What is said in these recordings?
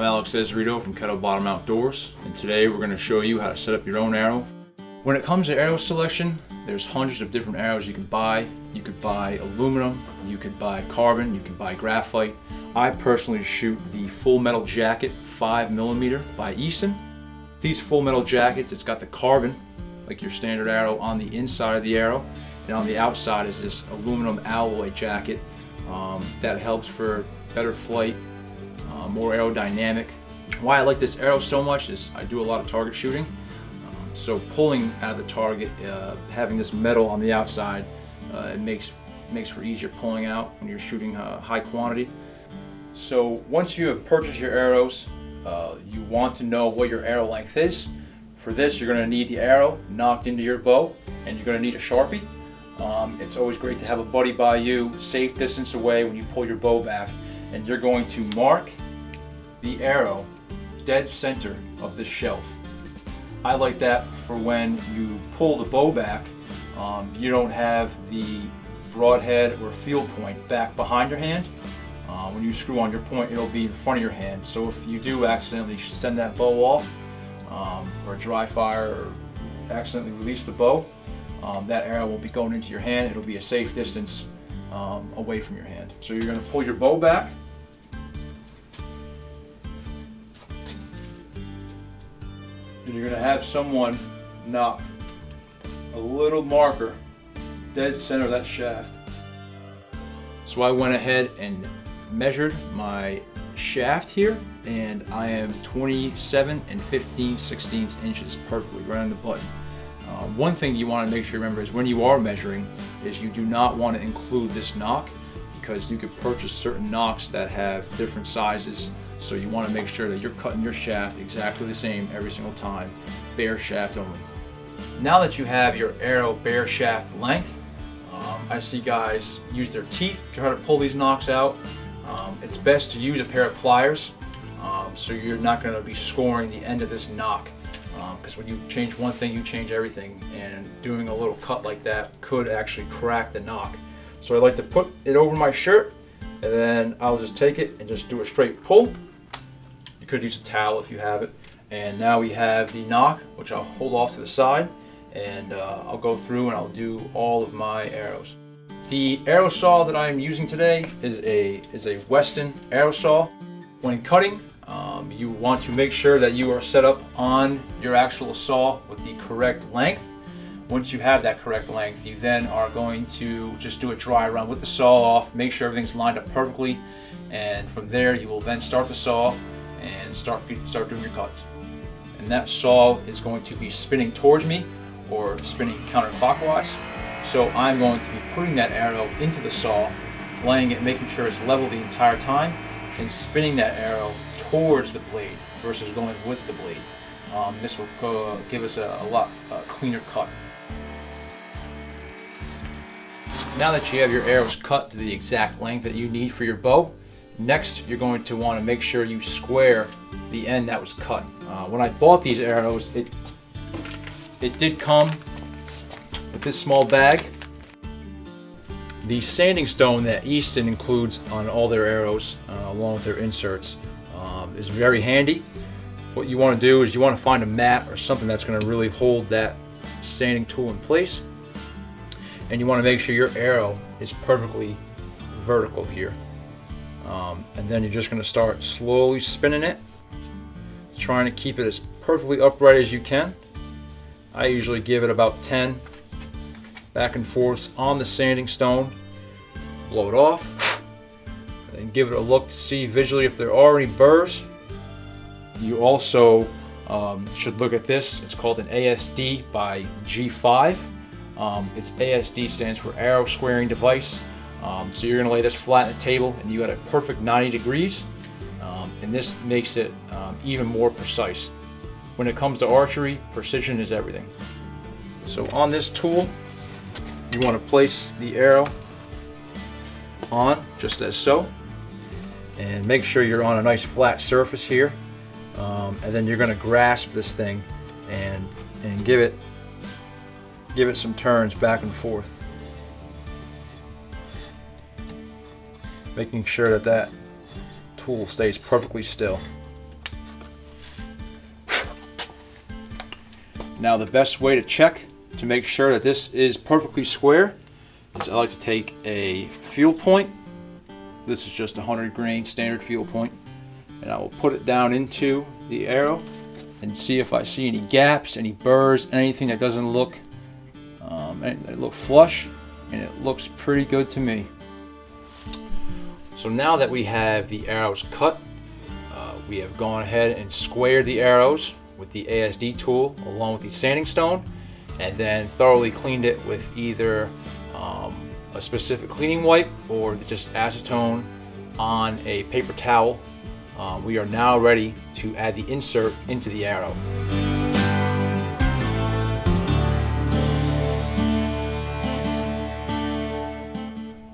Alex Ezerito from Kettlebottom Outdoors, and today we're going to show you how to set up your own arrow. When it comes to Aero Selection, there's hundreds of different arrows you can buy. You could buy aluminum, you could buy carbon, you can buy graphite. I personally shoot the Full Metal Jacket 5mm by Easton. These Full Metal Jackets, it's got the carbon, like your standard arrow, on the inside of the arrow, and on the outside is this aluminum alloy jacket that helps for better flight, more aerodynamic. Why I like this arrow so much is I do a lot of target shooting. So pulling out of the target, having this metal on the outside, it makes for easier pulling out when you're shooting high quantity. So once you have purchased your arrows, you want to know what your arrow length is. For this, you're going to need the arrow knocked into your bow, and you're going to need a Sharpie. It's always great to have a buddy by you, safe distance away when you pull your bow back, and you're going to mark the arrow dead center of the shelf. I like that for when you pull the bow back, you don't have the broadhead or field point back behind your hand. When you screw on your point, it'll be in front of your hand. So if you do accidentally send that bow off, or dry fire, or accidentally release the bow, that arrow will be going into your hand. It'll be a safe distance away from your hand. So you're going to pull your bow back. And you're going to have someone knock a little marker dead center of that shaft. So I went ahead and measured my shaft here, and I am 27 15/16 inches, perfectly right on the button. One thing you want to make sure you remember is when you are measuring is you do not want to include this knock, because you could purchase certain knocks that have different sizes. So you want to make sure that you're cutting your shaft exactly the same every single time, bare shaft only. Now that you have your arrow bare shaft length, I see guys use their teeth to try to pull these knocks out. It's best to use a pair of pliers, so you're not going to be scoring the end of this knock, because when you change one thing, you change everything, and doing a little cut like that could actually crack the knock. So I like to put it over my shirt, and then I'll just take it and just do a straight pull. You could use a towel if you have it. And now we have the knock, which I'll hold off to the side, and I'll go through and I'll do all of my arrows. The arrow saw that I'm using today is a Weston arrow saw. When cutting, you want to make sure that you are set up on your actual saw with the correct length. Once you have that correct length, you then are going to just do a dry run with the saw off, make sure everything's lined up perfectly, and from there you will then start the saw and start doing your cuts. And that saw is going to be spinning towards me or spinning counterclockwise. So I'm going to be putting that arrow into the saw, laying it, making sure it's level the entire time, and spinning that arrow towards the blade versus going with the blade. This will give us a lot cleaner cut. Now that you have your arrows cut to the exact length that you need for your bow, next you're going to want to make sure you square the end that was cut. When I bought these arrows, it did come with this small bag. The sanding stone that Easton includes on all their arrows, along with their inserts, is very handy. What you want to do is you want to find a mat or something that's going to really hold that sanding tool in place, and you want to make sure your arrow is perfectly vertical here. And then you're just going to start slowly spinning it, trying to keep it as perfectly upright as you can. I usually give it about 10 back and forths on the sanding stone, blow it off, and give it a look to see visually if there are any burrs. You also should look at this. It's called an ASD by G5. It's ASD stands for Arrow Squaring Device. So you're going to lay this flat on the table, and you got a perfect 90 degrees, and this makes it even more precise. When it comes to archery, precision is everything. So on this tool, you want to place the arrow on just as so, and make sure you're on a nice flat surface here, and then you're going to grasp this thing and give it some turns back and forth, making sure that tool stays perfectly still. Now the best way to check to make sure that this is perfectly square is I like to take a fuel point. This is just a 100 grain standard fuel point, and I will put it down into the arrow and see if I see any gaps, any burrs, anything that doesn't look flush, and it looks pretty good to me. So now that we have the arrows cut, we have gone ahead and squared the arrows with the ASD tool along with the sanding stone, and then thoroughly cleaned it with either a specific cleaning wipe or just acetone on a paper towel. We are now ready to add the insert into the arrow.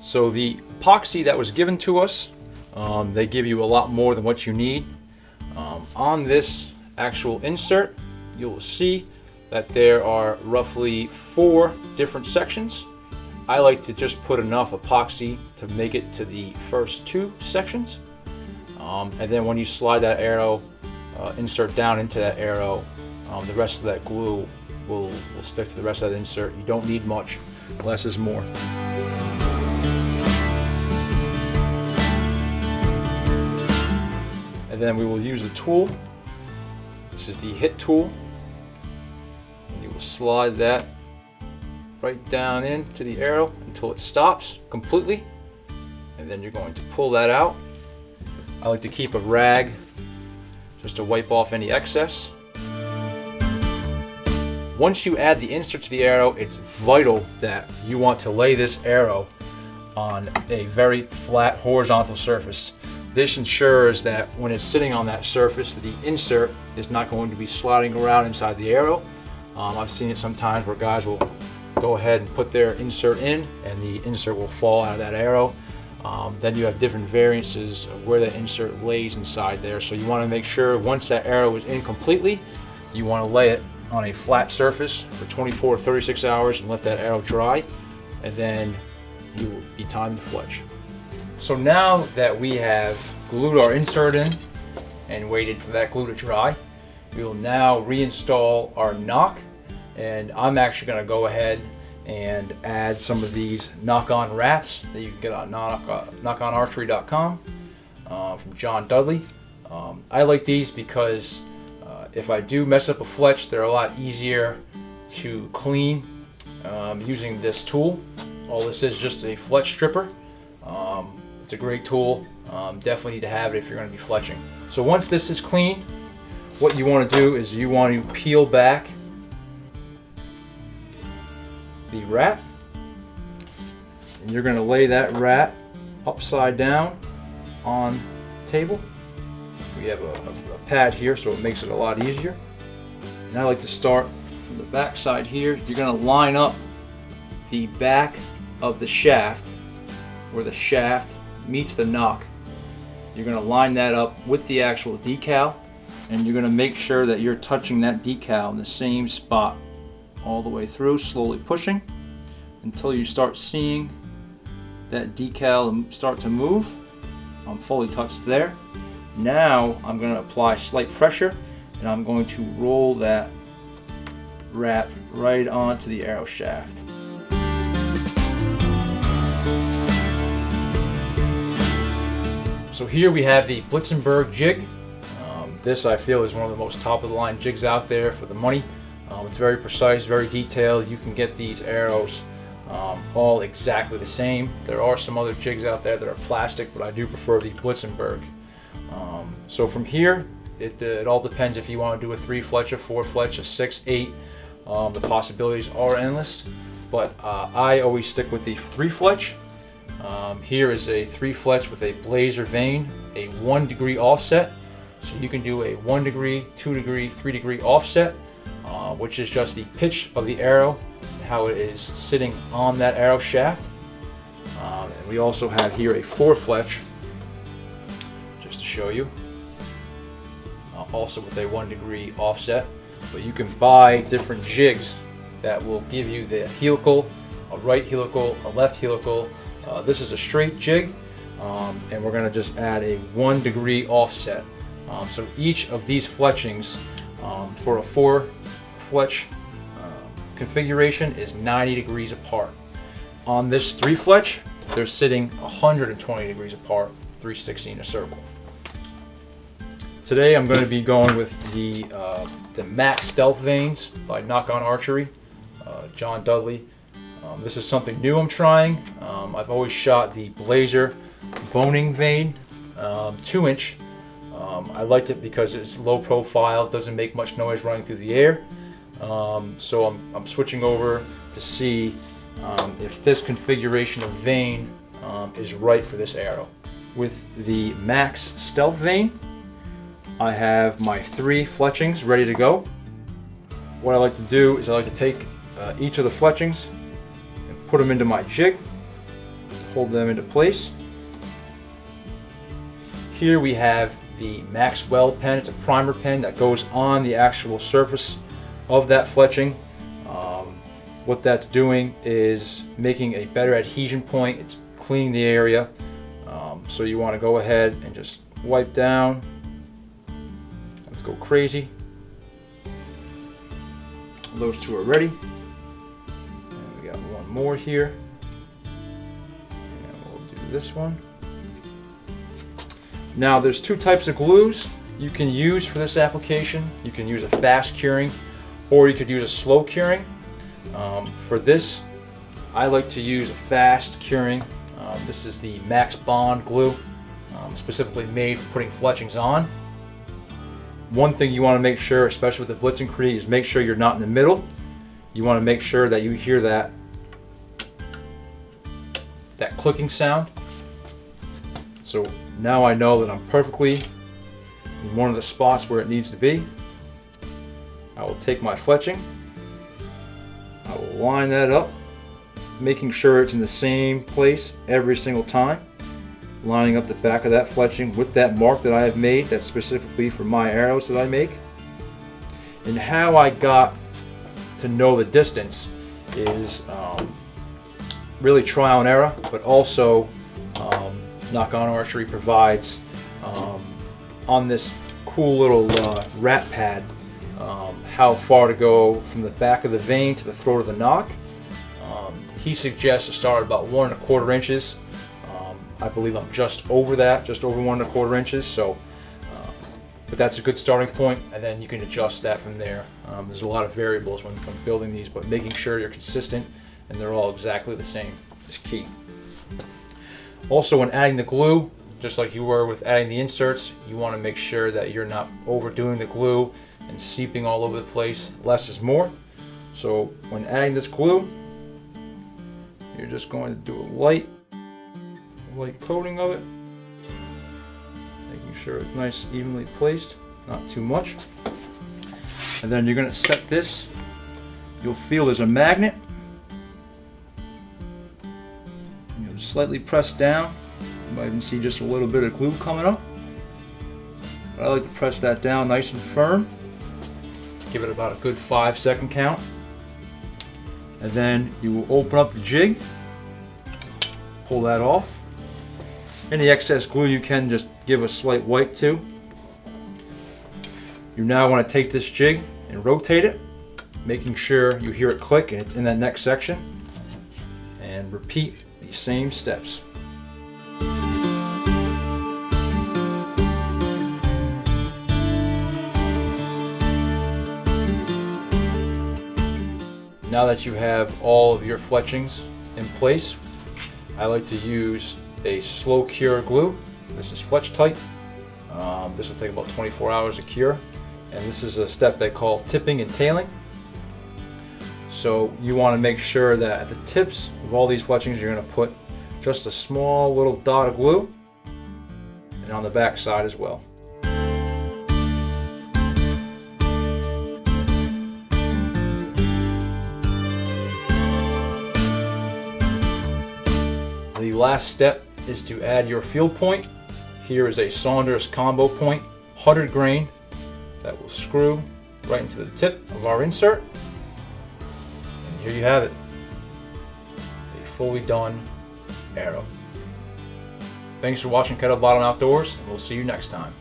So the epoxy that was given to us, they give you a lot more than what you need. On this actual insert, you will see that there are roughly 4 different sections. I like to just put enough epoxy to make it to the first 2 sections. And then when you slide that arrow insert down into that arrow, the rest of that glue will stick to the rest of that insert. You don't need much, less is more. And then we will use the tool. This is the hit tool. And you will slide that right down into the arrow until it stops completely. And then you're going to pull that out. I like to keep a rag just to wipe off any excess. Once you add the insert to the arrow, it's vital that you want to lay this arrow on a very flat horizontal surface. This ensures that when it's sitting on that surface, the insert is not going to be sliding around inside the arrow. I've seen it sometimes where guys will go ahead and put their insert in and the insert will fall out of that arrow. Then you have different variances of where that insert lays inside there. So you want to make sure once that arrow is in completely, you want to lay it on a flat surface for 24 or 36 hours and let that arrow dry, and then you will be time to fletch. So now that we have glued our insert in and waited for that glue to dry, we will now reinstall our knock, and I'm actually going to go ahead and add some of these knock-on wraps that you can get on knockonarchery.com from John Dudley. I like these because if I do mess up a fletch, they're a lot easier to clean using this tool. All this is just a fletch stripper. It's a great tool. Definitely need to have it if you're going to be fletching. So once this is clean, what you want to do is you want to peel back the wrap, and you're going to lay that wrap upside down on the table. We have a pad here, so it makes it a lot easier. And I like to start from the back side here. You're going to line up the back of the shaft where the shaft meets the knock. You're going to line that up with the actual decal, and you're going to make sure that you're touching that decal in the same spot all the way through, slowly pushing until you start seeing that decal start to move. I'm fully touched there. Now I'm going to apply slight pressure, and I'm going to roll that wrap right onto the arrow shaft. So here we have the Blitzenberg Jig. This I feel is one of the most top of the line jigs out there for the money. It's very precise, very detailed. You can get these arrows all exactly the same. There are some other jigs out there that are plastic, but I do prefer the Blitzenberg. So from here, it all depends if you want to do a 3 fletch, a 4 fletch, a 6, 8. The possibilities are endless, but I always stick with the 3 fletch. Here is a 3 fletch with a blazer vane, a 1 degree offset. So you can do a 1 degree, 2 degree, 3 degree offset, which is just the pitch of the arrow, how it is sitting on that arrow shaft. And we also have here a 4 fletch, just to show you, also with a 1 degree offset. But you can buy different jigs that will give you the helical, a right helical, a left helical. This is a straight jig, and we're going to just add a 1 degree offset. So each of these fletchings for a 4 fletch configuration is 90 degrees apart. On this 3 fletch, they're sitting 120 degrees apart, 360 in a circle. Today I'm going to be going with the Max Stealth Vanes by Knock On Archery, John Dudley. This is something new I'm trying. I've always shot the Blazer boning vane, 2-inch. I liked it because it's low profile, doesn't make much noise running through the air. So I'm switching over to see if this configuration of vane is right for this arrow. With the Max Stealth Vane, I have my 3 fletchings ready to go. What I like to do is I like to take each of the fletchings and put them into my jig, hold them into place. Here we have the Maxwell pen. It's a primer pen that goes on the actual surface of that fletching. What that's doing is making a better adhesion point. It's cleaning the area. So you want to go ahead and just wipe down. Let's go crazy. Those 2 are ready. And we got one more here. And we'll do this one. Now there's 2 types of glues you can use for this application. You can use a fast curing, or you could use a slow curing. For this, I like to use a fast curing. This is the Max Bond glue, specifically made for putting fletchings on. One thing you want to make sure, especially with the Blitzenberg, is make sure you're not in the middle. You want to make sure that you hear that clicking sound. So now I know that I'm perfectly in one of the spots where it needs to be. I will take my fletching, I will line that up, making sure it's in the same place every single time, lining up the back of that fletching with that mark that I have made that's specifically for my arrows that I make. And how I got to know the distance is really trial and error, but also Knock On Archery provides on this cool little rat pad how far to go from the back of the vane to the throat of the nock. He suggests to start at about 1 1/4 inches. I believe I'm just over that, just over 1 1/4 inches. So, but that's a good starting point, and then you can adjust that from there. There's a lot of variables when building these, but making sure you're consistent and they're all exactly the same is key. Also, when adding the glue, just like you were with adding the inserts, you want to make sure that you're not overdoing the glue and seeping all over the place. Less is more. So when adding this glue, you're just going to do a light coating of it, making sure it's nice, evenly placed, not too much. And then you're going to set this. You'll feel there's a magnet. You'll slightly press down. You might even see just a little bit of glue coming up. But I like to press that down nice and firm. Give it about a good 5-second count. And then you will open up the jig, pull that off. Any excess glue you can just give a slight wipe to. You now want to take this jig and rotate it, making sure you hear it click and it's in that next section. And repeat the same steps. Now that you have all of your fletchings in place, I like to use a slow cure glue. This is Fletch Tight. This will take about 24 hours to cure. And this is a step they call tipping and tailing. So you want to make sure that at the tips of all these fletchings you're going to put just a small little dot of glue, and on the back side as well. The last step is to add your field point. Here is a Saunders combo point, 100 grain, that will screw right into the tip of our insert. And here you have it, a fully done arrow. Thanks for watching Kettlebottom Outdoors, and we'll see you next time.